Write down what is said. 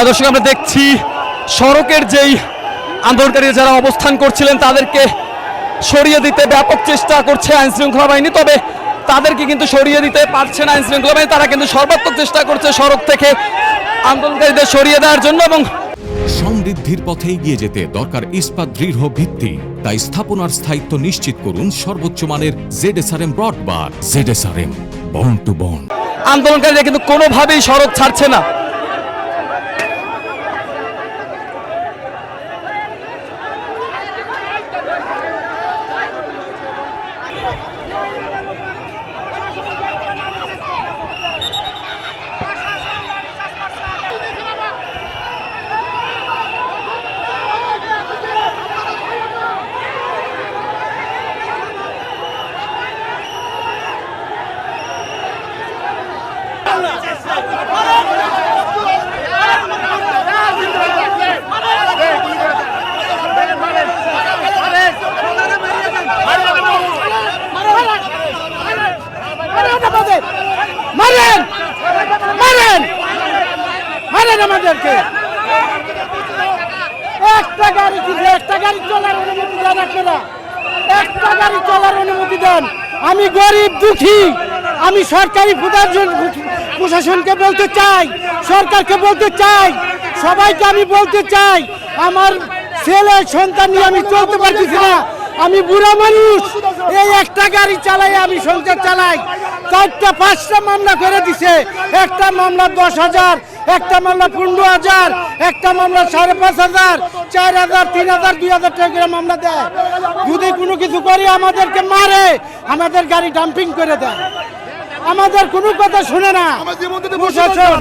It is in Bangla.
দর্শক, আমরা দেখছি সড়কের যেই আন্দোলনকারী যারা অবস্থান করছিলেন তাদেরকে সরিয়ে দিতে ব্যাপক চেষ্টা করছে আইন শৃঙ্খলা বাহিনী, তবে তাদেরকে কিন্তু সরিয়ে দিতে পারছে না আইন শৃঙ্খলা বাহিনী। তারা কিন্তু সর্বাত্মক চেষ্টা করছে সড়ক থেকে আন্দোলনকারীদের সরিয়ে দেওয়ার জন্য। এবং সমৃদ্ধির পথে এগিয়ে যেতে দরকার ইস্পাত দৃঢ় ভিত্তি, তাই স্থাপনার স্থায়িত্ব নিশ্চিত করুন সর্বোচ্চ মানের ZSRM ব্রডবার। ZSRM, bond to bond. আন্দোলনকারীরা কিন্তু কোনোভাবেই সড়ক ছাড়ছে না। মারেন মারেন মারেন আমাদেরকে। একটা গাড়ি চলার অনুমতি দেন আপনারা, একটা গাড়ি চলার অনুমতি দেন। আমি গরিব দুঃখী, আমি সরকারি প্রশাসনকে বলতে চাই, সরকারকে বলতে চাই, সবাইকে আমি বলতে চাই, আমার ছেলে সন্তান নিয়ে আমি চলতে পারতেছি না। আমি বুড়া মানুষ, এই একটা গাড়ি চালাই, আমি সংসার চালাই। 4টা-5টা মামলা করে দিছে, একটা মামলা 10,000, একটা মামলা 15,000, একটা মামলা 5,500, 4,000, 3,000, 2,000 টাকা করে মামলা দেয়। যদি কোনো কিছু করে আমাদেরকে মারে, আমাদের গাড়ি ডাম্পিং করে দেয়, আমাদের কোনো কথা শুনে না প্রশাসন।